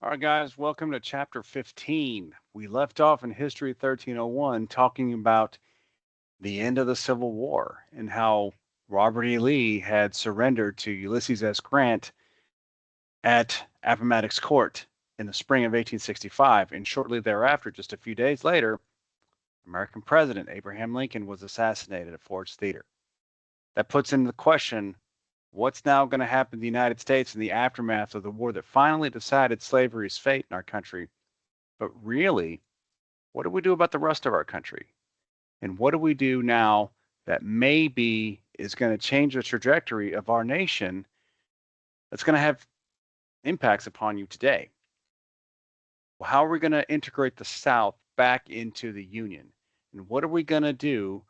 All right, guys, welcome to chapter 15. We left off in History 1301 talking about the end of the Civil War and how Robert E. Lee had surrendered to Ulysses S. Grant at Appomattox Court in the spring of 1865. And shortly thereafter, just a few days later, American President Abraham Lincoln was assassinated at Ford's Theater. That puts into question what's now going to happen to the United States in the aftermath of the war that finally decided slavery's fate in our country. But really, what do we do about the rest of our country? And what do we do now that maybe is going to change the trajectory of our nation that's going to have impacts upon you today? Well, how are we going to integrate the South back into the Union? And what are we going to do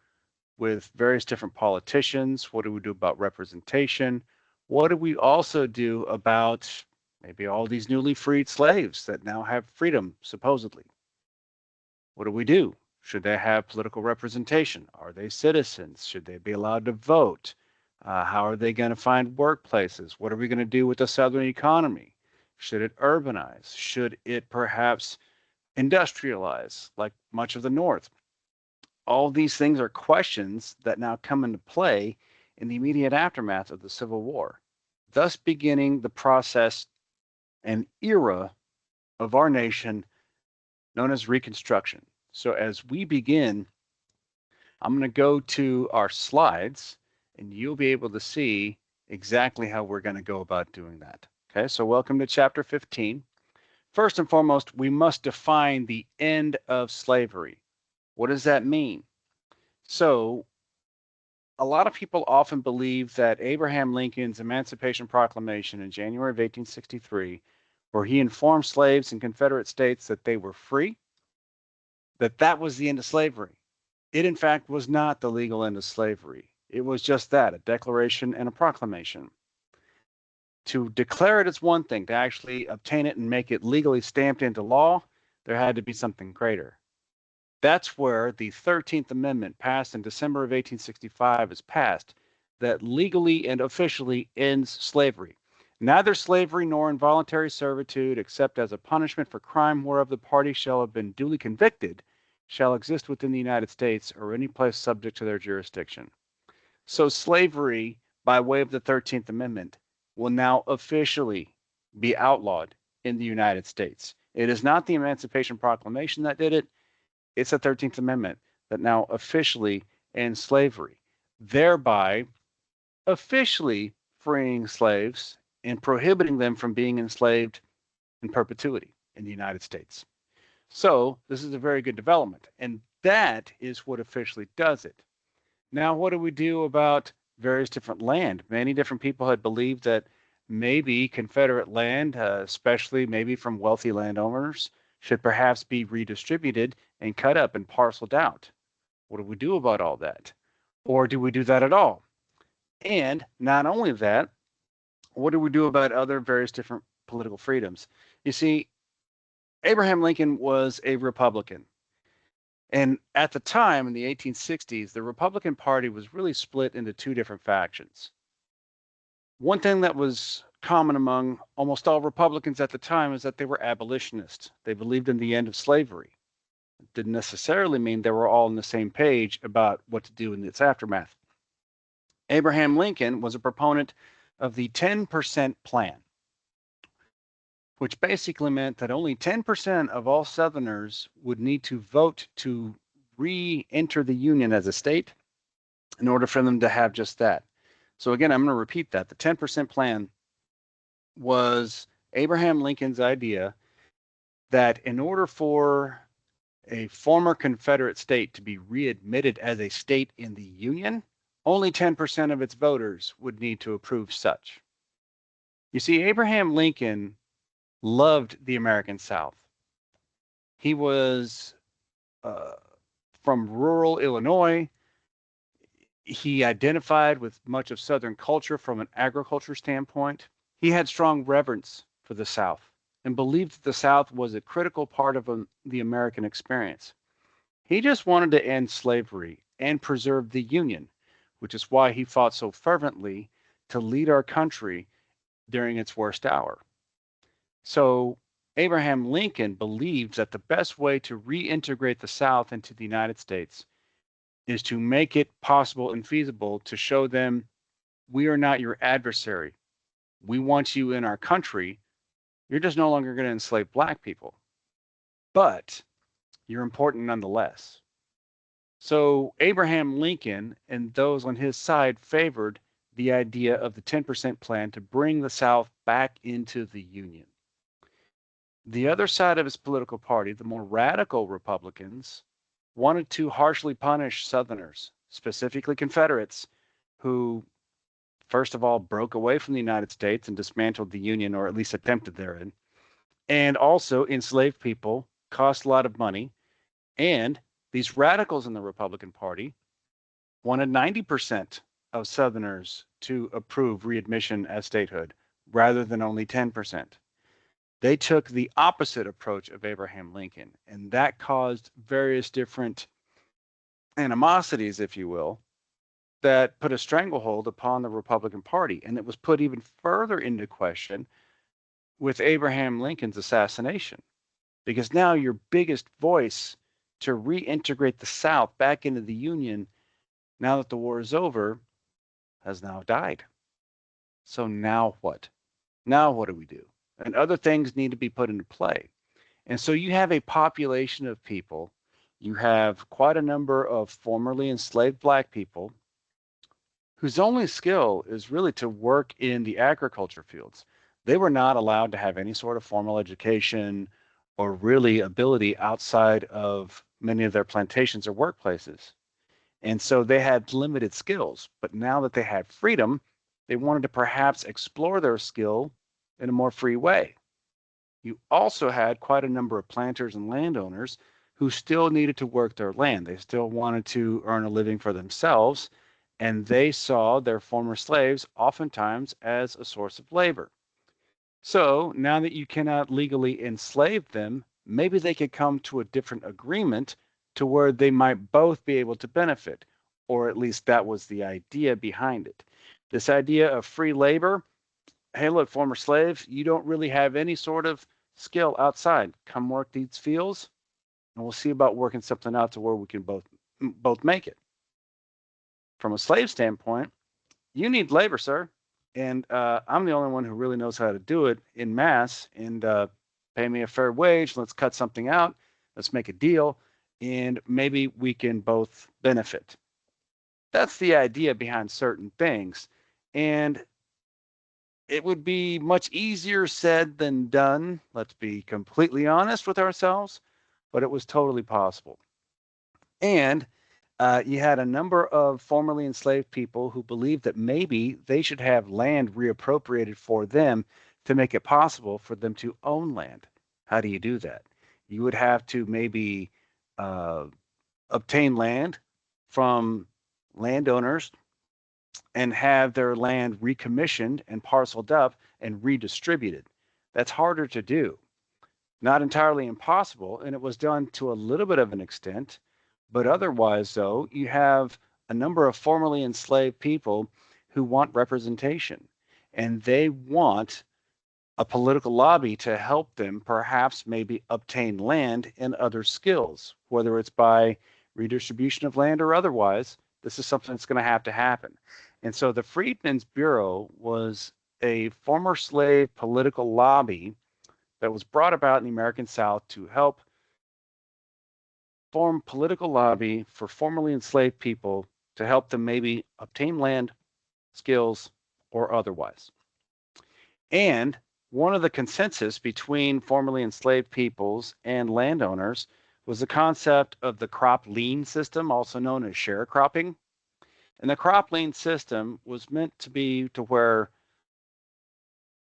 with various different politicians? What do we do about representation? What do we also do about maybe all these newly freed slaves that now have freedom, supposedly? What do we do? Should they have political representation? Are they citizens? Should they be allowed to vote? How are they going to find workplaces? What are we going to do with the Southern economy? Should it urbanize? Should it perhaps industrialize like much of the North? All these things are questions that now come into play in the immediate aftermath of the Civil War, thus beginning the process and era of our nation known as Reconstruction. So as we begin, I'm going to go to our slides and you'll be able to see exactly how we're going to go about doing that. Okay, so welcome to chapter 15. First and foremost, we must define the end of slavery. What does that mean? So a lot of people often believe that Abraham Lincoln's Emancipation Proclamation in January of 1863, where he informed slaves in Confederate states that they were free, that was the end of slavery. It, in fact, was not the legal end of slavery. It was just that, a declaration and a proclamation. To declare it is one thing. To actually obtain it and make it legally stamped into law, there had to be something greater. That's where the 13th Amendment, passed in December of 1865, is passed, that legally and officially ends slavery. Neither slavery nor involuntary servitude, except as a punishment for crime whereof the party shall have been duly convicted, shall exist within the United States or any place subject to their jurisdiction. So slavery, by way of the 13th Amendment, will now officially be outlawed in the United States. It is not the Emancipation Proclamation that did it. It's the 13th Amendment that now officially ends slavery, thereby officially freeing slaves and prohibiting them from being enslaved in perpetuity in the United States. So this is a very good development, and that is what officially does it. Now, what do we do about various different land? Many different people had believed that maybe Confederate land, especially maybe from wealthy landowners, should perhaps be redistributed and cut up and parceled out. What do we do about all that? Or do we do that at all? And not only that, what do we do about other various different political freedoms? You see, Abraham Lincoln was a Republican. And at the time in the 1860s, the Republican Party was really split into two different factions. One thing that was common among almost all Republicans at the time is that they were abolitionists. They believed in the end of slavery. It didn't necessarily mean they were all on the same page about what to do in its aftermath. Abraham Lincoln was a proponent of the 10% plan, which basically meant that only 10% of all Southerners would need to vote to re-enter the Union as a state in order for them to have just that. So again, I'm going to repeat that. The 10% plan was Abraham Lincoln's idea that in order for a former Confederate state to be readmitted as a state in the Union, only 10% of its voters would need to approve such. You see, Abraham Lincoln loved the American South. He was from rural Illinois. He identified with much of Southern culture from an agriculture standpoint. He had strong reverence for the South and believed that the South was a critical part of the American experience. He just wanted to end slavery and preserve the Union, which is why he fought so fervently to lead our country during its worst hour. So Abraham Lincoln believed that the best way to reintegrate the South into the United States is to make it possible and feasible to show them we are not your adversary. We want you in our country. You're just no longer going to enslave black people, but you're important nonetheless. So Abraham Lincoln and those on his side favored the idea of the 10% plan to bring the South back into the Union. The other side of his political party, the more radical Republicans, wanted to harshly punish Southerners, specifically Confederates, who, first of all, broke away from the United States and dismantled the Union, or at least attempted therein, and also enslaved people, cost a lot of money. And these radicals in the Republican Party wanted 90% of Southerners to approve readmission as statehood rather than only 10%. They took the opposite approach of Abraham Lincoln, and that caused various different animosities, if you will, that put a stranglehold upon the Republican Party. And it was put even further into question with Abraham Lincoln's assassination, because now your biggest voice to reintegrate the South back into the Union, now that the war is over, has now died. So now what? Now what do we do? And other things need to be put into play. And so you have a population of people, you have quite a number of formerly enslaved black people whose only skill is really to work in the agriculture fields. They were not allowed to have any sort of formal education or really ability outside of many of their plantations or workplaces. And so they had limited skills. But now that they had freedom, they wanted to perhaps explore their skill in a more free way. You also had quite a number of planters and landowners who still needed to work their land. They still wanted to earn a living for themselves, and they saw their former slaves oftentimes as a source of labor. So now that you cannot legally enslave them, maybe they could come to a different agreement to where they might both be able to benefit, or at least that was the idea behind it. This idea of free labor, hey, look, former slaves, you don't really have any sort of skill outside. Come work these fields, and we'll see about working something out to where we can both make it. From a slave standpoint, you need labor, sir, and I'm the only one who really knows how to do it in mass. And pay me a fair wage. Let's cut something out. Let's make a deal, and maybe we can both benefit. That's the idea behind certain things, and it would be much easier said than done. Let's be completely honest with ourselves, but it was totally possible. And you had a number of formerly enslaved people who believed that maybe they should have land reappropriated for them to make it possible for them to own land. How do you do that? You would have to maybe uh, obtain land from landowners and have their land recommissioned and parceled up and redistributed. That's harder to do. Not entirely impossible, and it was done to a little bit of an extent, but otherwise, though, you have a number of formerly enslaved people who want representation, and they want a political lobby to help them perhaps maybe obtain land and other skills, whether it's by redistribution of land or otherwise. This is something that's going to happen. And so the Freedmen's Bureau was a former slave political lobby that was brought about in the American South to help form political lobby for formerly enslaved people to help them maybe obtain land, skills, or otherwise. And one of the consensus between formerly enslaved peoples and landowners was the concept of the crop lien system, also known as sharecropping. And the crop lien system was meant to be to where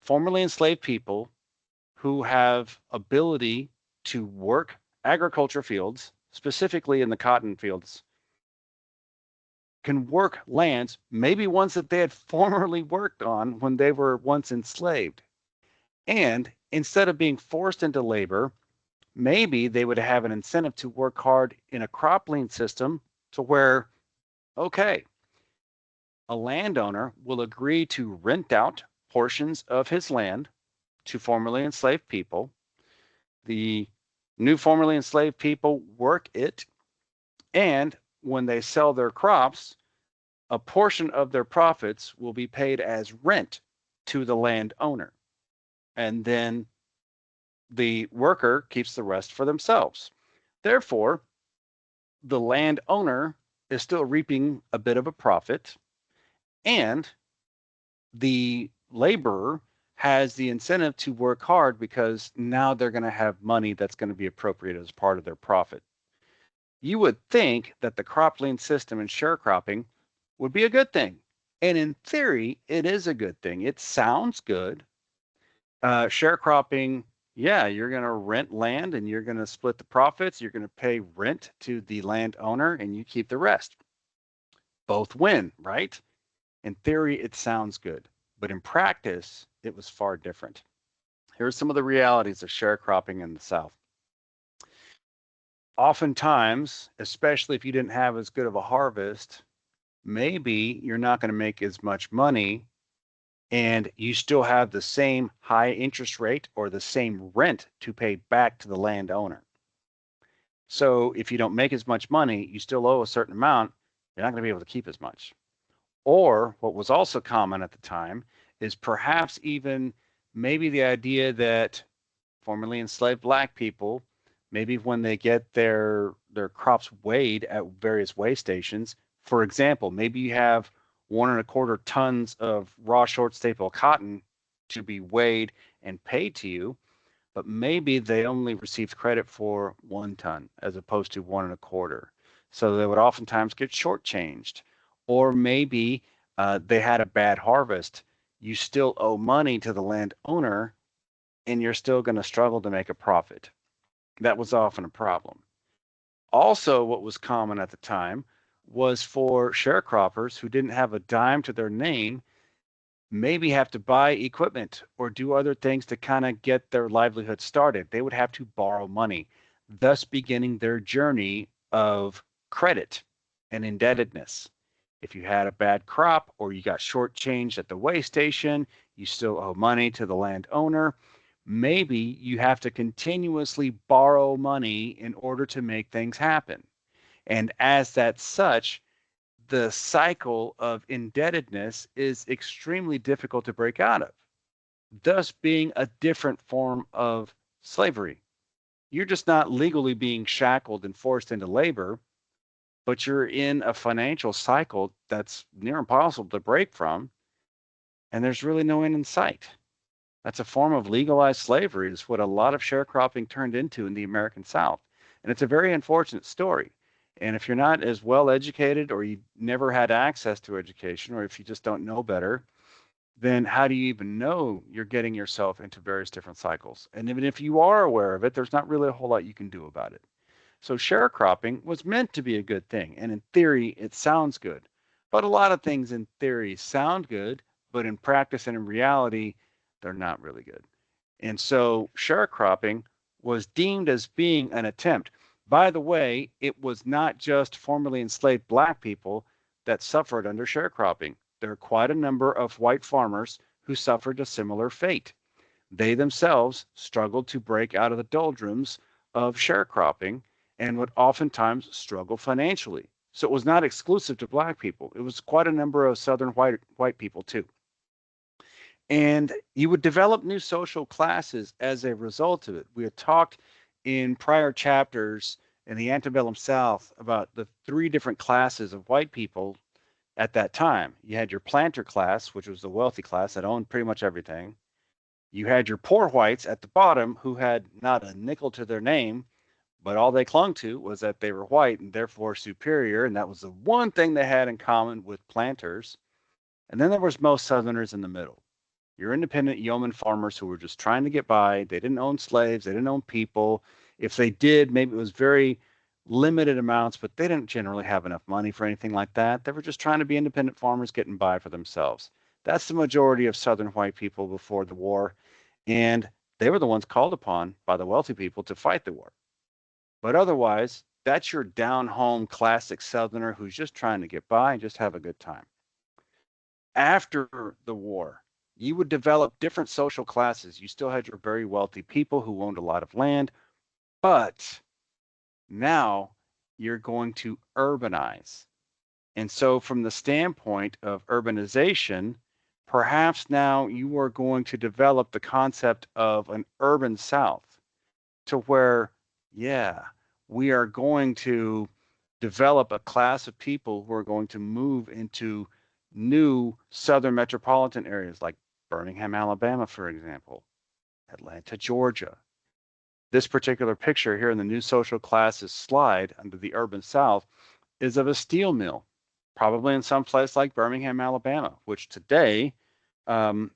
formerly enslaved people who have ability to work agriculture fields, specifically in the cotton fields, can work lands, maybe ones that they had formerly worked on when they were once enslaved. And instead of being forced into labor, maybe they would have an incentive to work hard in a crop lien system to where, okay, a landowner will agree to rent out portions of his land to formerly enslaved people. The new formerly enslaved people work it, and when they sell their crops, a portion of their profits will be paid as rent to the landowner. And then the worker keeps the rest for themselves. Therefore, the landowner is still reaping a bit of a profit, and the laborer has the incentive to work hard because now they're going to have money that's going to be appropriated as part of their profit. You would think that the cropland system and sharecropping would be a good thing. And in theory, it is a good thing. It sounds good. Sharecropping, yeah, you're going to rent land and you're going to split the profits. You're going to pay rent to the landowner and you keep the rest. Both win, right? In theory, it sounds good. But in practice, it was far different. Here are some of the realities of sharecropping in the South. Oftentimes, especially if you didn't have as good of a harvest, maybe you're not going to make as much money and you still have the same high interest rate or the same rent to pay back to the landowner. So if you don't make as much money, you still owe a certain amount, you're not going to be able to keep as much. Or what was also common at the time is perhaps even maybe the idea that formerly enslaved black people, maybe when they get their crops weighed at various weigh stations, for example, maybe you have 1.25 tons of raw short staple cotton to be weighed and paid to you, but maybe they only received credit for 1 ton as opposed to 1.25. So they would oftentimes get shortchanged. Or maybe they had a bad harvest. You still owe money to the landowner and you're still going to struggle to make a profit. That was often a problem. Also, what was common at the time was for sharecroppers who didn't have a dime to their name, maybe have to buy equipment or do other things to kind of get their livelihood started. They would have to borrow money, thus beginning their journey of credit and indebtedness. If you had a bad crop or you got shortchanged at the weigh station, you still owe money to the landowner. Maybe you have to continuously borrow money in order to make things happen. And as that's such, the cycle of indebtedness is extremely difficult to break out of, thus being a different form of slavery. You're just not legally being shackled and forced into labor, but you're in a financial cycle that's near impossible to break from, and there's really no end in sight. That's a form of legalized slavery, is what a lot of sharecropping turned into in the American South. And it's a very unfortunate story. And if you're not as well educated or you never had access to education or if you just don't know better, then how do you even know you're getting yourself into various different cycles? And even if you are aware of it, there's not really a whole lot you can do about it. So sharecropping was meant to be a good thing. And in theory, it sounds good. But a lot of things in theory sound good, but in practice and in reality, they're not really good. And so sharecropping was deemed as being an attempt. By the way, it was not just formerly enslaved black people that suffered under sharecropping. There are quite a number of white farmers who suffered a similar fate. They themselves struggled to break out of the doldrums of sharecropping and would oftentimes struggle financially. So it was not exclusive to black people. It was quite a number of southern white people too. And you would develop new social classes as a result of it. We had talked in prior chapters in the antebellum South about the 3 different classes of white people at that time. You had your planter class, which was the wealthy class that owned pretty much everything. You had your poor whites at the bottom who had not a nickel to their name, but all they clung to was that they were white and therefore superior, and that was the one thing they had in common with planters. And then there was most Southerners in the middle. Your independent yeoman farmers who were just trying to get by. They didn't own slaves. They didn't own people. If they did, maybe it was very limited amounts, but they didn't generally have enough money for anything like that. They were just trying to be independent farmers getting by for themselves. That's the majority of Southern white people before the war. And they were the ones called upon by the wealthy people to fight the war. But otherwise, that's your down home classic Southerner who's just trying to get by and just have a good time. After the war, you would develop different social classes. You still had your very wealthy people who owned a lot of land, but now you're going to urbanize. And so, from the standpoint of urbanization, perhaps now you are going to develop the concept of an urban South to where, yeah, we are going to develop a class of people who are going to move into new southern metropolitan areas like Birmingham, Alabama, for example, Atlanta, Georgia. This particular picture here in the new social classes slide under the urban South is of a steel mill, probably in some place like Birmingham, Alabama, which today, um,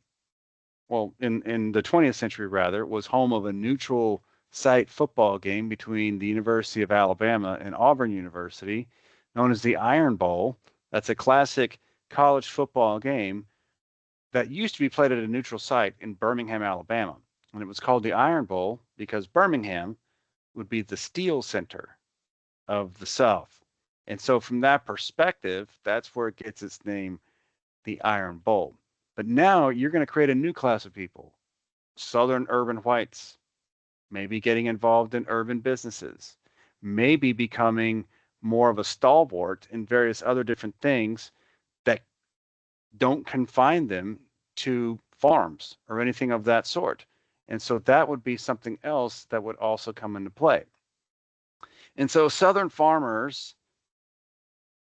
well, in the 20th century rather, was home of a neutral site football game between the University of Alabama and Auburn University, known as the Iron Bowl. That's a classic college football game that used to be played at a neutral site in Birmingham, Alabama. And it was called the Iron Bowl because Birmingham would be the steel center of the South. And so, from that perspective, that's where it gets its name, the Iron Bowl. But now you're going to create a new class of people, Southern urban whites, maybe getting involved in urban businesses, maybe becoming more of a stalwart in various other different things that don't confine them to farms or anything of that sort. And so that would be something else that would also come into play. And so Southern farmers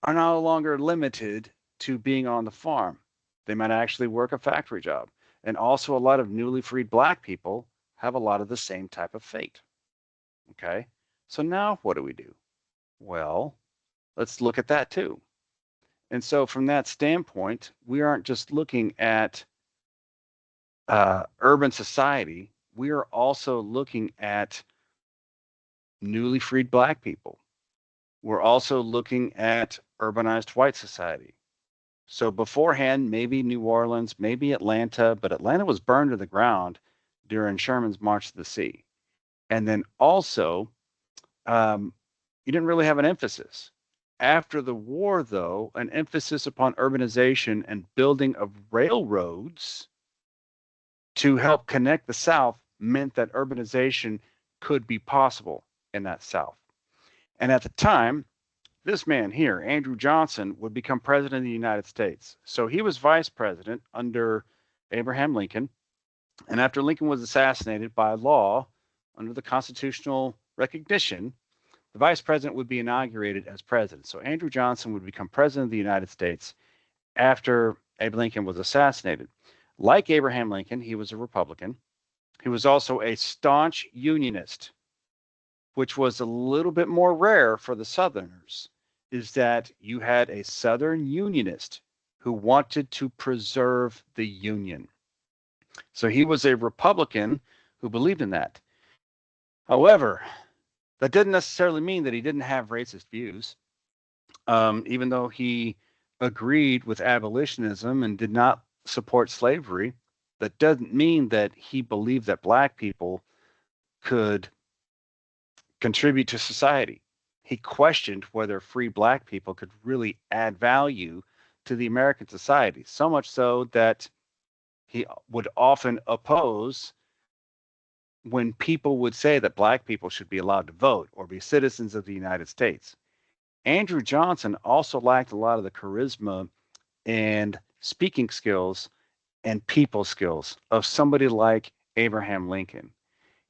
are no longer limited to being on the farm. They might actually work a factory job. And also, a lot of newly freed Black people have a lot of the same type of fate. Okay. So now what do we do? Well, let's look at that too. And so, from that standpoint, we aren't just looking at urban society, we are also looking at newly freed Black people. We're also looking at urbanized white society. So beforehand, maybe New Orleans, maybe Atlanta, but Atlanta was burned to the ground during Sherman's March to the Sea. And then also, um, you didn't really have an emphasis. After the war, though, an emphasis upon urbanization and building of railroads to help connect the South meant that urbanization could be possible in that South. And at the time, this man here, Andrew Johnson, would become president of the United States. So he was vice president under Abraham Lincoln. And after Lincoln was assassinated by law under the constitutional recognition, the vice president would be inaugurated as president. So Andrew Johnson would become president of the United States after Abe Lincoln was assassinated. Like Abraham Lincoln, he was a Republican. He was also a staunch Unionist, which was a little bit more rare for the Southerners, is that you had a Southern Unionist who wanted to preserve the Union. So he was a Republican who believed in that. However, that didn't necessarily mean that he didn't have racist views, even though he agreed with abolitionism and did not support slavery. That doesn't mean that he believed that Black people could contribute to society. He questioned whether free Black people could really add value to the American society, so much so that he would often oppose when people would say that Black people should be allowed to vote or be citizens of the United States. Andrew Johnson also lacked a lot of the charisma and speaking skills and people skills of somebody like Abraham Lincoln.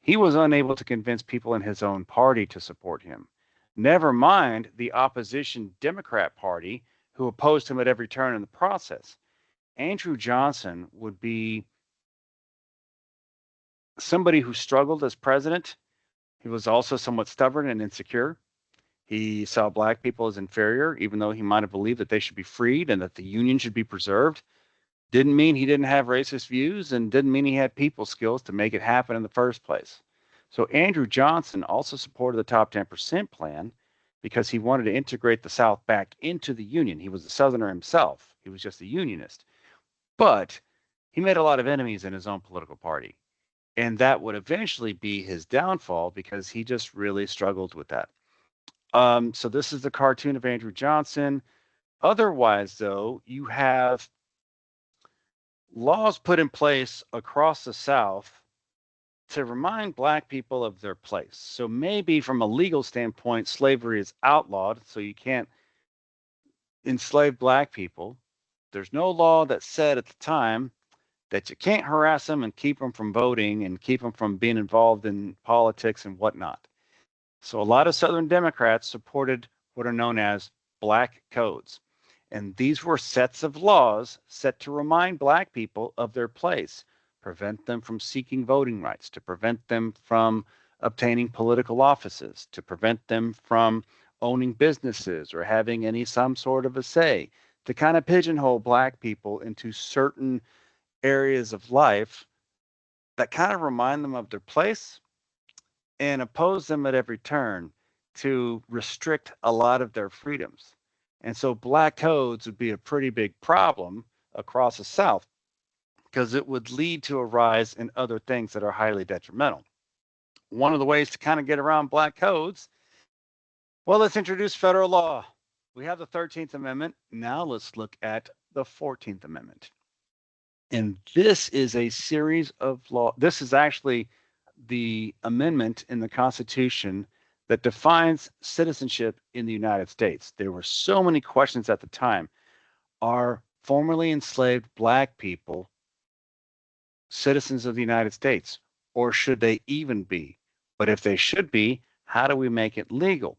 He was unable to convince people in his own party to support him. Never mind the opposition Democrat Party, who opposed him at every turn in the process. Andrew Johnson would be somebody who struggled as president. He was also somewhat stubborn and insecure. He saw Black people as inferior, even though he might have believed that they should be freed and that the Union should be preserved. Didn't mean he didn't have racist views and didn't mean he had people skills to make it happen in the first place. So Andrew Johnson also supported the top 10% plan because he wanted to integrate the South back into the Union. He was a Southerner himself. He was just a Unionist. But he made a lot of enemies in his own political party. And that would eventually be his downfall because he just really struggled with that. So this is the cartoon of Andrew Johnson. Otherwise, though, you have laws put in place across the South to remind black people of their place. So maybe from a legal standpoint, slavery is outlawed, so you can't enslave black people. There's no law that said at the time that you can't harass them and keep them from voting and keep them from being involved in politics and whatnot. So a lot of Southern Democrats supported what are known as black codes. And these were sets of laws set to remind black people of their place, prevent them from seeking voting rights, to prevent them from obtaining political offices, to prevent them from owning businesses or having any some sort of a say, to kind of pigeonhole black people into certain areas of life that kind of remind them of their place and oppose them at every turn to restrict a lot of their freedoms. And so black codes would be a pretty big problem across the South because it would lead to a rise in other things that are highly detrimental. One of the ways to kind of get around black codes, well, let's introduce federal law. We have the 13th Amendment. Now let's look at the 14th Amendment. And this is a series of law. This is actually the amendment in the Constitution that defines citizenship in the United States. There were so many questions at the time. Are formerly enslaved black people citizens of the United States, or should they even be? But if they should be, how do we make it legal?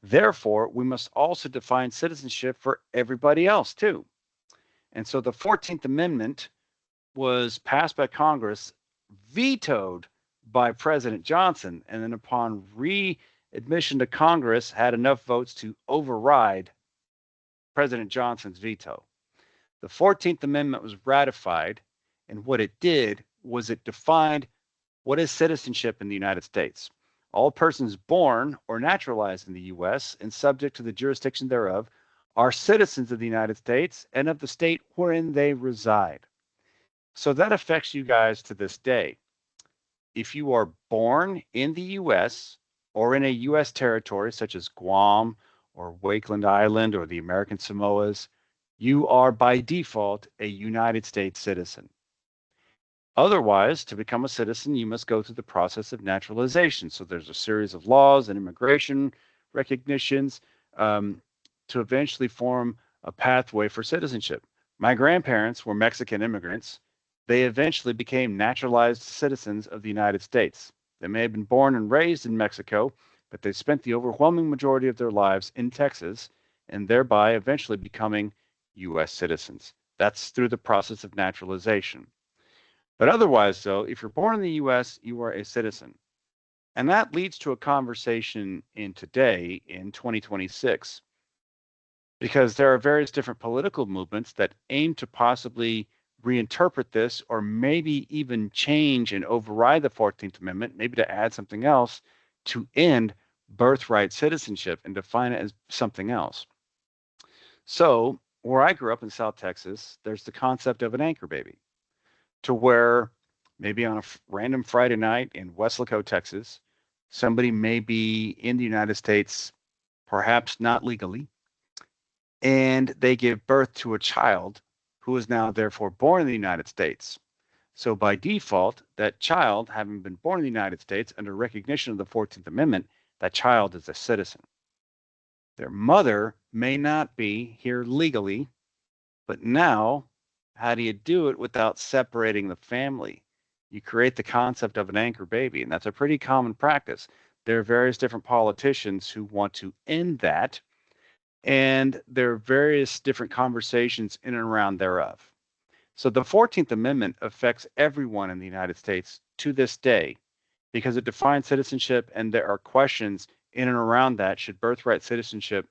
Therefore, we must also define citizenship for everybody else too. And so the 14th Amendment was passed by Congress, vetoed by President Johnson, and then upon readmission to Congress, had enough votes to override President Johnson's veto. The 14th Amendment was ratified, and what it did was it defined what is citizenship in the United States. All persons born or naturalized in the U.S. and subject to the jurisdiction thereof are citizens of the United States and of the state wherein they reside. So that affects you guys to this day. If you are born in the US or in a US territory such as Guam or Wakeland Island or the American Samoas, you are by default a United States citizen. Otherwise, to become a citizen, you must go through the process of naturalization. So there's a series of laws and immigration recognitions to eventually form a pathway for citizenship. My grandparents were Mexican immigrants. They eventually became naturalized citizens of the United States. They may have been born and raised in Mexico, but they spent the overwhelming majority of their lives in Texas and thereby eventually becoming U.S. citizens. That's through the process of naturalization. But otherwise, though, if you're born in the US, you are a citizen. And that leads to a conversation in today, in 2026, because there are various different political movements that aim to possibly reinterpret this or maybe even change and override the 14th Amendment, maybe to add something else to end birthright citizenship and define it as something else. So, where I grew up in South Texas, there's the concept of an anchor baby, to where maybe on a random Friday night in Weslaco, Texas, somebody may be in the United States, perhaps not legally, and they give birth to a child who is now therefore born in the United States. So by default, that child, having been born in the United States under recognition of the 14th Amendment, that child is a citizen. Their mother may not be here legally, but now, how do you do it without separating the family? You create the concept of an anchor baby, and that's a pretty common practice. There are various different politicians who want to end that, and there are various different conversations in and around thereof. So the 14th Amendment affects everyone in the United States to this day because it defines citizenship, and there are questions in and around that. Should birthright citizenship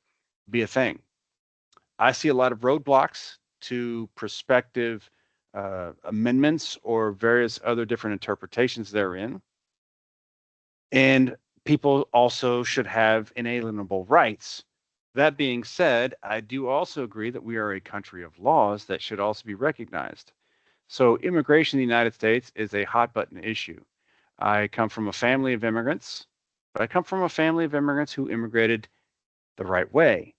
be a thing? I see a lot of roadblocks to prospective amendments or various other different interpretations therein. And people also should have inalienable rights. That being said, I do also agree that we are a country of laws that should also be recognized. So, immigration in the United States is a hot button issue. I come from a family of immigrants, but I come from a family of immigrants who immigrated the right way.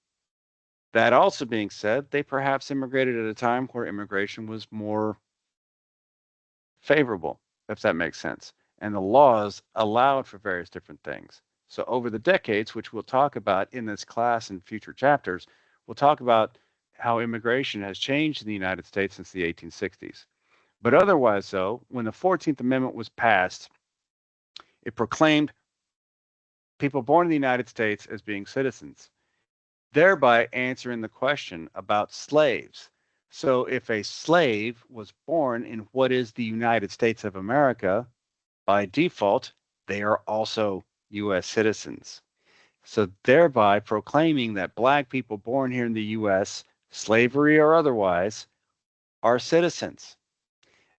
That also being said, they perhaps immigrated at a time where immigration was more favorable, if that makes sense. And the laws allowed for various different things. So over the decades, which we'll talk about in this class and future chapters, we'll talk about how immigration has changed in the United States since the 1860s. But otherwise, though, when the 14th Amendment was passed, it proclaimed people born in the United States as being citizens, thereby answering the question about slaves. So if a slave was born in what is the United States of America, by default, they are also U.S. citizens. So thereby proclaiming that black people born here in the U.S., slavery or otherwise, are citizens.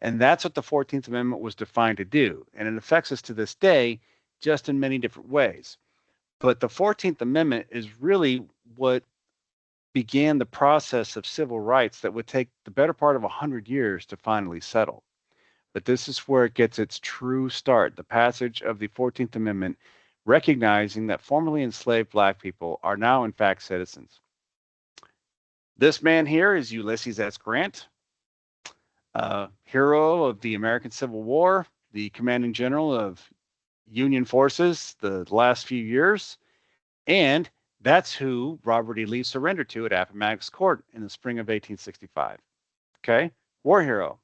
And that's what the 14th Amendment was defined to do. And it affects us to this day, just in many different ways. But the 14th Amendment is really what began the process of civil rights that would take the better part of 100 years to finally settle. But this is where it gets its true start, the passage of the 14th Amendment, recognizing that formerly enslaved black people are now, in fact, citizens. This man here is Ulysses S. Grant, hero of the American Civil War, the commanding general of Union forces the last few years, and that's who Robert E. Lee surrendered to at Appomattox Court in the spring of 1865. Okay, war hero.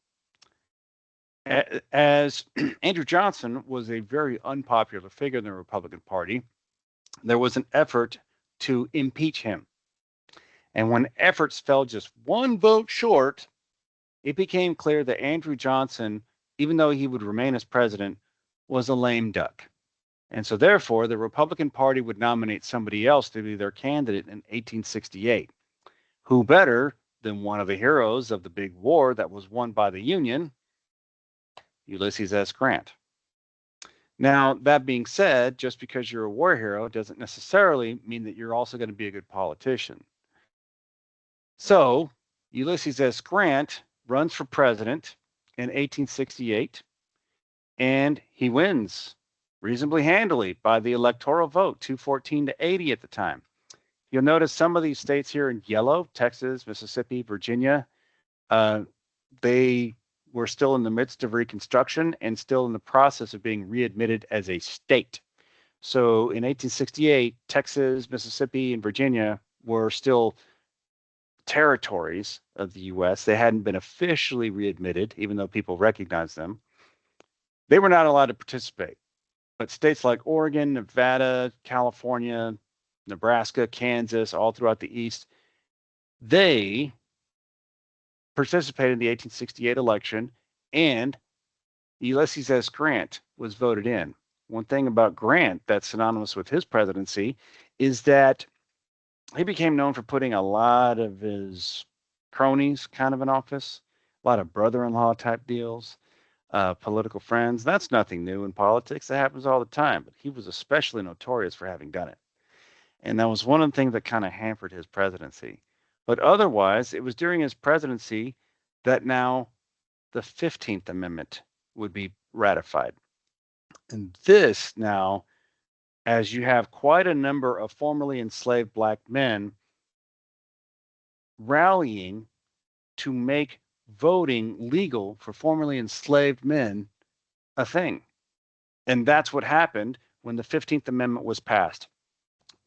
As Andrew Johnson was a very unpopular figure in the Republican Party, there was an effort to impeach him. And when efforts fell just one vote short, it became clear that Andrew Johnson, even though he would remain as president, was a lame duck. And so therefore, the Republican Party would nominate somebody else to be their candidate in 1868. Who better than one of the heroes of the big war that was won by the Union, Ulysses S. Grant. Now, that being said, just because you're a war hero doesn't necessarily mean that you're also going to be a good politician. So, Ulysses S. Grant runs for president in 1868, and he wins reasonably handily by the electoral vote, 214 to 80 at the time. You'll notice some of these states here in yellow, Texas, Mississippi, Virginia, they were still in the midst of Reconstruction and still in the process of being readmitted as a state. So in 1868, Texas, Mississippi, and Virginia were still territories of the U.S. They hadn't been officially readmitted, even though people recognized them. They were not allowed to participate. But states like Oregon, Nevada, California, Nebraska, Kansas, all throughout the East, they participated in the 1868 election, and Ulysses S. Grant was voted in. One thing about Grant that's synonymous with his presidency is that he became known for putting a lot of his cronies kind of in office, a lot of brother-in-law type deals, political friends. That's nothing new in politics. That happens all the time, but he was especially notorious for having done it. And that was one of the things that kind of hampered his presidency. But otherwise, it was during his presidency that now the 15th Amendment would be ratified. And this now, as you have quite a number of formerly enslaved black men rallying to make voting legal for formerly enslaved men a thing. And that's what happened when the 15th Amendment was passed.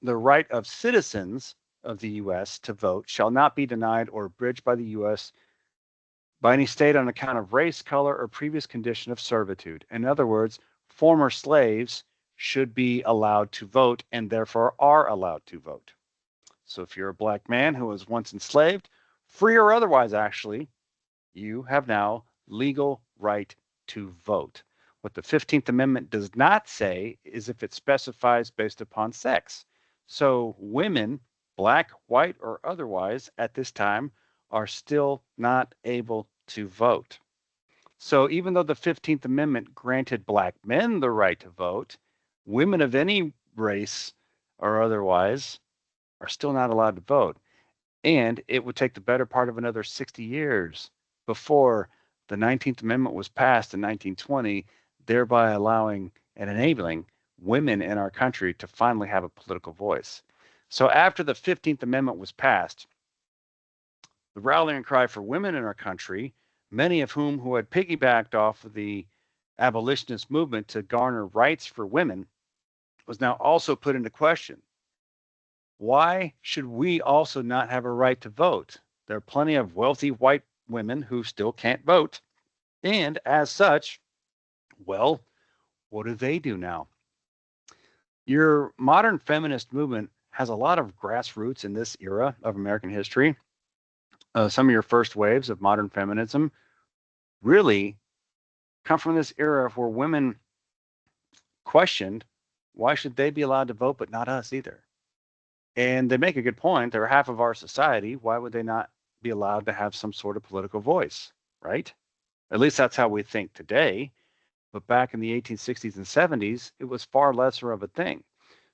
The right of citizens of the U.S. to vote shall not be denied or abridged by the U.S. by any state on account of race, color, or previous condition of servitude. In other words, former slaves should be allowed to vote and therefore are allowed to vote. So if you're a black man who was once enslaved, free or otherwise, actually, you have now legal right to vote. What the 15th Amendment does not say is if it specifies based upon sex. So women, black, white, or otherwise, at this time, are still not able to vote. So even though the 15th Amendment granted black men the right to vote, women of any race or otherwise are still not allowed to vote. And it would take the better part of another 60 years before the 19th Amendment was passed in 1920, thereby allowing and enabling women in our country to finally have a political voice. So after the 15th Amendment was passed, the rallying cry for women in our country many of whom who had piggybacked off of the abolitionist movement to garner rights for women, was now also put into question. Why should we also not have a right to vote? There are plenty of wealthy white women who still can't vote. And as such, well, what do they do now? Your modern feminist movement has a lot of grassroots in this era of American history. Some of your first waves of modern feminism really come from this era where women questioned why should they be allowed to vote but not us either. And they make a good point. They're half of our society. Why would they not be allowed to have some sort of political voice, right? At least that's how we think today. But back in the 1860s and 70s, it was far lesser of a thing.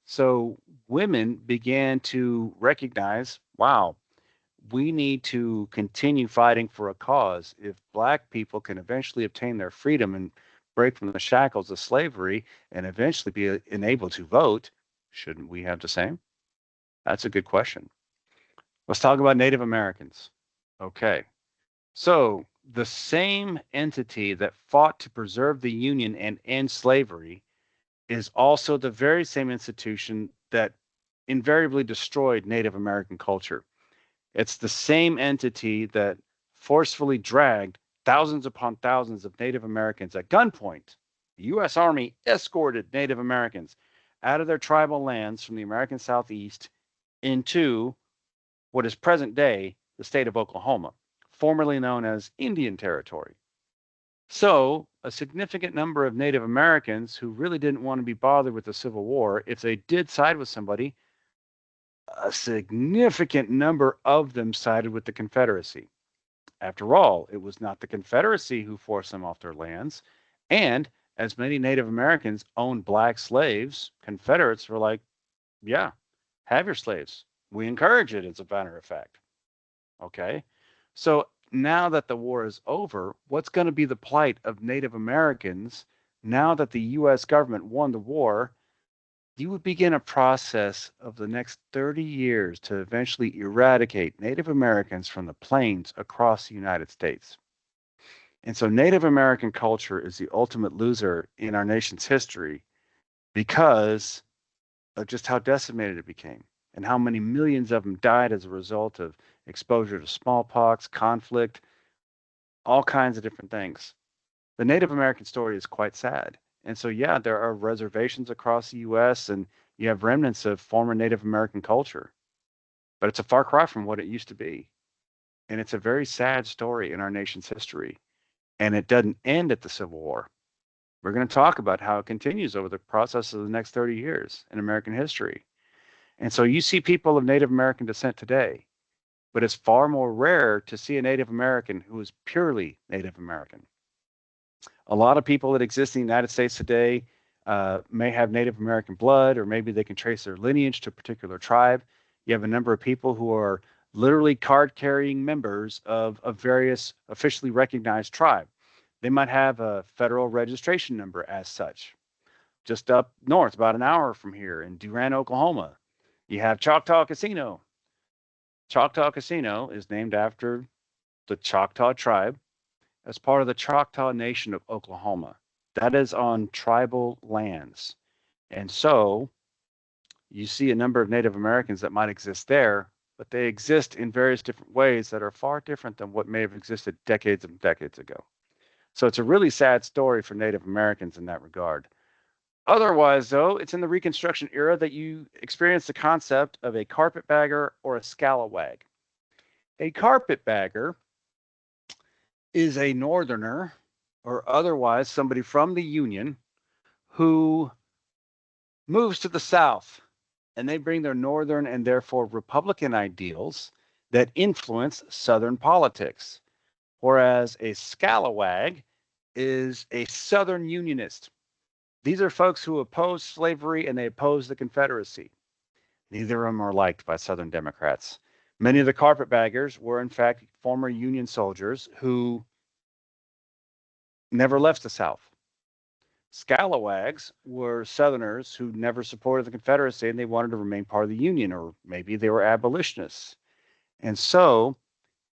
So women began to recognize, wow, we need to continue fighting for a cause. If Black people can eventually obtain their freedom and break from the shackles of slavery and eventually be enabled to vote, shouldn't we have the same? That's a good question. Let's talk about Native Americans. Okay. So the same entity that fought to preserve the Union and end slavery is also the very same institution that invariably destroyed Native American culture. It's the same entity that forcefully dragged thousands upon thousands of Native Americans at gunpoint. The U.S. Army escorted Native Americans out of their tribal lands from the American Southeast into what is present day the state of Oklahoma, formerly known as Indian Territory. So, a significant number of Native Americans who really didn't want to be bothered with the Civil War, if they did side with somebody, a significant number of them sided with the Confederacy. After all, it was not the Confederacy who forced them off their lands. And as many Native Americans owned black slaves, Confederates were like, yeah, have your slaves. We encourage it, as a matter of fact. Okay. So now that the war is over, what's going to be the plight of Native Americans now that the US government won the war? You would begin a process of the next 30 years to eventually eradicate Native Americans from the plains across the United States. And so Native American culture is the ultimate loser in our nation's history because of just how decimated it became and how many millions of them died as a result of exposure to smallpox, conflict, all kinds of different things. The Native American story is quite sad. And so, yeah, there are reservations across the US and you have remnants of former Native American culture, but it's a far cry from what it used to be. And it's a very sad story in our nation's history. And it doesn't end at the Civil War. We're going to talk about how it continues over the process of the next 30 years in American history. And so you see people of Native American descent today, but it's far more rare to see a Native American who is purely Native American. A lot of people that exist in the United States today may have Native American blood, or maybe they can trace their lineage to a particular tribe. You have a number of people who are literally card carrying members of a various officially recognized tribe. They might have a federal registration number as such. Just up north, about an hour from here in Durant, Oklahoma, you have Choctaw Casino. Choctaw Casino is named after the Choctaw tribe as part of the Choctaw Nation of Oklahoma. That is on tribal lands. And so you see a number of Native Americans that might exist there, but they exist in various different ways that are far different than what may have existed decades and decades ago. So it's a really sad story for Native Americans in that regard. Otherwise, though, it's in the Reconstruction era that you experience the concept of a carpetbagger or a scalawag. A carpetbagger is a northerner or otherwise somebody from the Union who moves to the South and they bring their northern and therefore Republican ideals that influence Southern politics. Whereas a scalawag is a Southern Unionist. These are folks who oppose slavery and they oppose the Confederacy. Neither of them are liked by Southern Democrats. Many of the carpetbaggers were, in fact, former Union soldiers who never left the South. Scalawags were Southerners who never supported the Confederacy and they wanted to remain part of the Union, or maybe they were abolitionists. And so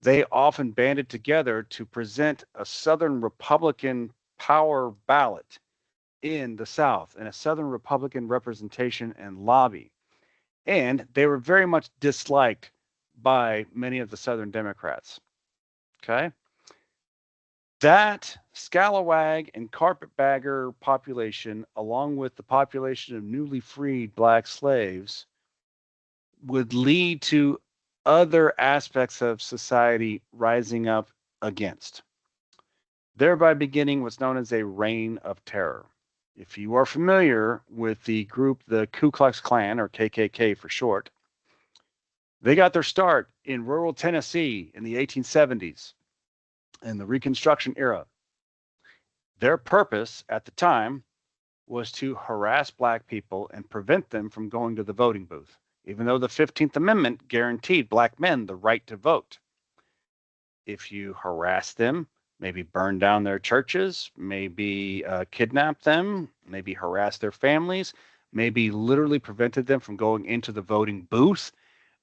They often banded together to present a Southern Republican power ballot in the South and a Southern Republican representation and lobby. And they were very much disliked by many of the Southern Democrats. Okay. That scalawag and carpetbagger population, along with the population of newly freed black slaves, would lead to other aspects of society rising up against, thereby beginning what's known as a reign of terror. If you are familiar with the group, the Ku Klux Klan, or KKK for short, they got their start in rural Tennessee in the 1870s in the Reconstruction era. Their purpose at the time was to harass black people and prevent them from going to the voting booth, even though the 15th Amendment guaranteed black men the right to vote. If you harass them, maybe burn down their churches, maybe kidnap them, maybe harass their families, maybe literally prevented them from going into the voting booth,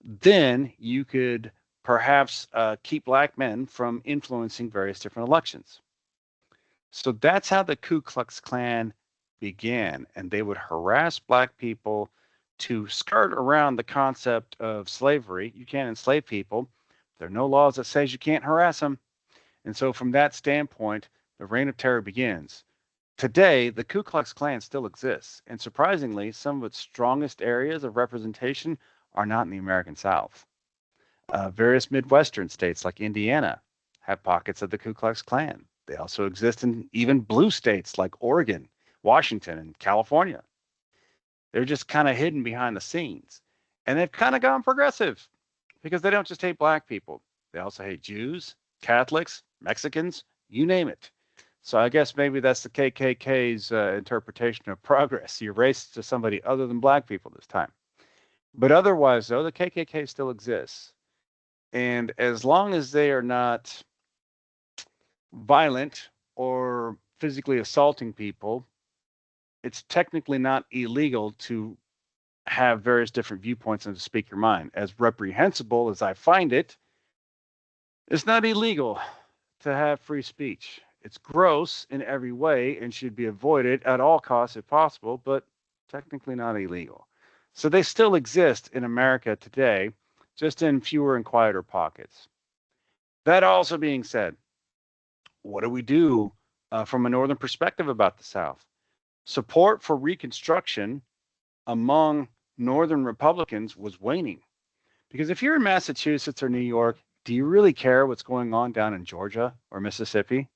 then you could perhaps keep black men from influencing various different elections. So that's how the Ku Klux Klan began. And they would harass black people to skirt around the concept of slavery. You can't enslave people. There are no laws that says you can't harass them. And so from that standpoint, the reign of terror begins. Today, the Ku Klux Klan still exists. And surprisingly, some of its strongest areas of representation are not in the American South. Various Midwestern states like Indiana have pockets of the Ku Klux Klan. They also exist in even blue states like Oregon, Washington, and California. They're just kind of hidden behind the scenes. And they've kind of gone progressive because they don't just hate black people. They also hate Jews, Catholics, Mexicans, you name it. So I guess maybe that's the KKK's interpretation of progress. You race to somebody other than black people this time. But otherwise, though, the KKK still exists. And as long as they are not violent or physically assaulting people, it's technically not illegal to have various different viewpoints and to speak your mind. As reprehensible as I find it, it's not illegal to have free speech. It's gross in every way and should be avoided at all costs if possible, but technically not illegal. So they still exist in America today, just in fewer and quieter pockets. That also being said, what do we do from a northern perspective about the South? Support for Reconstruction among northern Republicans was waning. Because if you're in Massachusetts or New York, do you really care what's going on down in Georgia or Mississippi?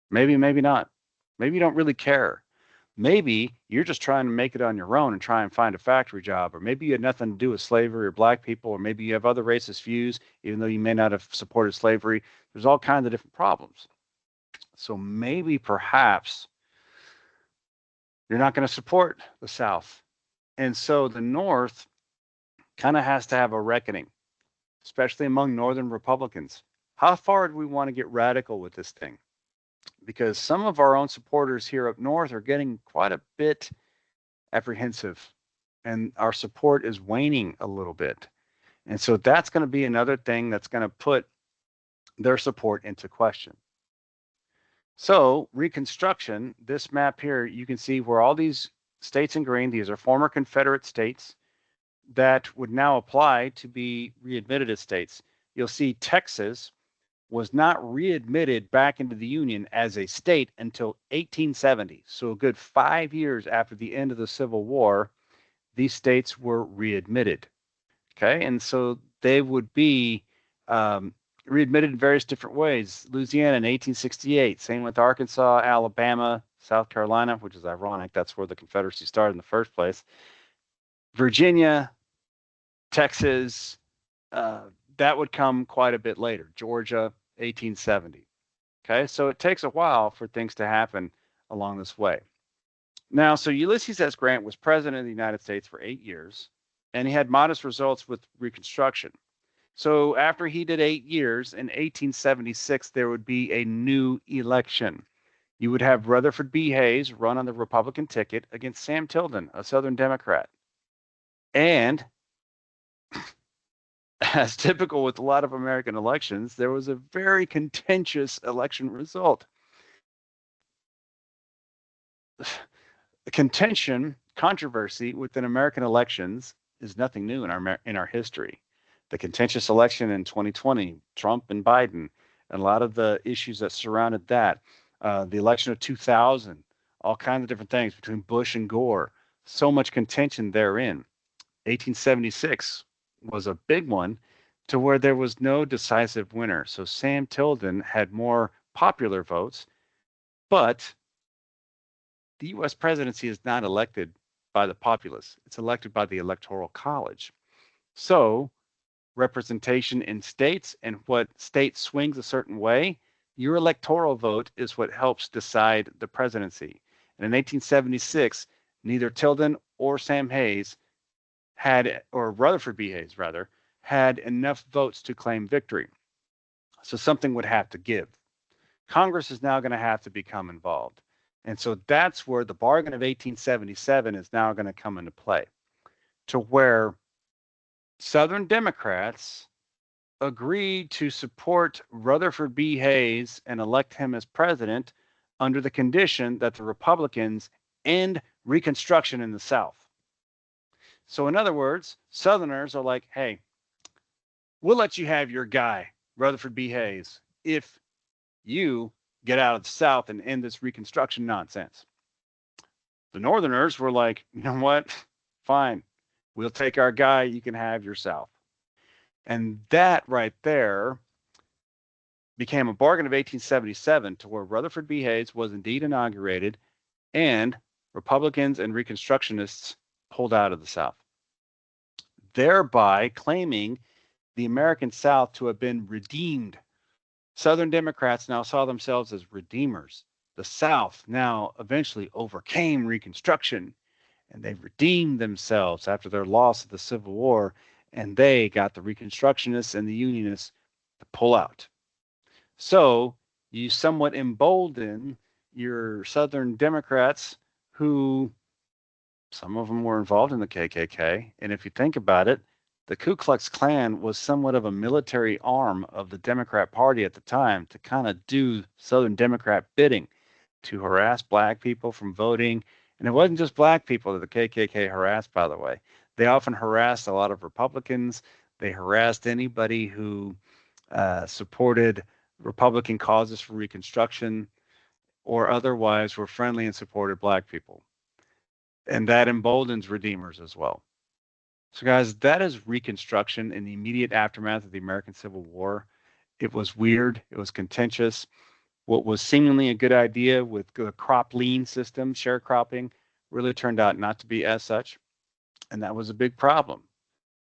Maybe, maybe not. Maybe you don't really care. Maybe you're just trying to make it on your own and try and find a factory job, or maybe you had nothing to do with slavery or black people, or maybe you have other racist views, even though you may not have supported slavery. There's all kinds of different problems. So maybe perhaps you're not going to support the South. And so the North kind of has to have a reckoning, especially among Northern Republicans. How far do we want to get radical with this thing? Because some of our own supporters here up north are getting quite a bit apprehensive, and our support is waning a little bit. And so that's going to be another thing that's going to put their support into question. So, Reconstruction, this map here, you can see where all these states in green, these are former Confederate states that would now apply to be readmitted as states. You'll see Texas was not readmitted back into the Union as a state until 1870. So, a good 5 years after the end of the Civil War, these states were readmitted. Okay. And so they would be readmitted in various different ways. Louisiana in 1868, same with Arkansas, Alabama, South Carolina, which is ironic. That's where the Confederacy started in the first place. Virginia, Texas, that would come quite a bit later. Georgia, 1870. Okay, so it takes a while for things to happen along this way. Now, so Ulysses S. Grant was president of the United States for 8 years, and he had modest results with Reconstruction. So after he did 8 years, in 1876, there would be a new election. You would have Rutherford B. Hayes run on the Republican ticket against Sam Tilden, a Southern Democrat. And As typical with a lot of American elections, there was a very contentious election result. Contention, controversy within American elections is nothing new in our history. The contentious election in 2020, Trump and Biden, and a lot of the issues that surrounded that, the election of 2000, all kinds of different things between Bush and Gore, so much contention therein. 1876 was a big one to where there was no decisive winner. So Sam Tilden had more popular votes, but the US presidency is not elected by the populace, it's elected by the Electoral College. So, representation in states and what state swings a certain way, your electoral vote is what helps decide the presidency. And in 1876, neither Tilden or Sam Hayes had, or Rutherford B. Hayes rather, had enough votes to claim victory. So something would have to give. Congress is now going to have to become involved. And so that's where the bargain of 1877 is now going to come into play, to where Southern Democrats agreed to support Rutherford B. Hayes and elect him as president under the condition that the Republicans end Reconstruction in the South. So, in other words, Southerners are like, hey, we'll let you have your guy, Rutherford B. Hayes, if you get out of the South and end this Reconstruction nonsense. The Northerners were like, you know what? Fine. We'll take our guy. You can have your South. And that right there became a bargain of 1877 to where Rutherford B. Hayes was indeed inaugurated and Republicans and Reconstructionists pulled out of the South, thereby claiming the American South to have been redeemed. Southern Democrats now saw themselves as redeemers. The South now eventually overcame Reconstruction and they redeemed themselves after their loss of the Civil War, and they got the Reconstructionists and the Unionists to pull out. So you somewhat embolden your Southern Democrats, who some of them were involved in the KKK. And if you think about it, the Ku Klux Klan was somewhat of a military arm of the Democrat Party at the time to kind of do Southern Democrat bidding, to harass black people from voting. And it wasn't just black people that the KKK harassed, by the way. They often harassed a lot of Republicans. They harassed anybody who supported Republican causes for Reconstruction or otherwise were friendly and supported black people. And that emboldens Redeemers as well. So, guys, that is Reconstruction in the immediate aftermath of the American Civil War. It was weird. It was contentious. What was seemingly a good idea with the crop lien system, sharecropping, really turned out not to be as such. And that was a big problem.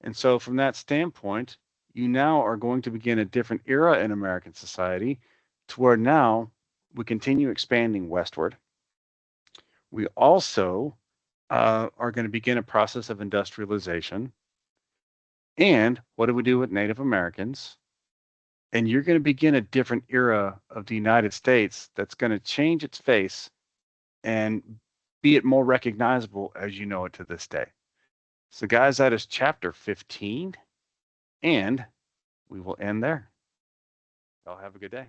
And so, from that standpoint, you now are going to begin a different era in American society to where now we continue expanding westward. We also are going to begin a process of industrialization. And what do we do with Native Americans? And you're going to begin a different era of the United States that's going to change its face and be it more recognizable as you know it to this day. So, guys, that is chapter 15, and we will end there. Y'all have a good day.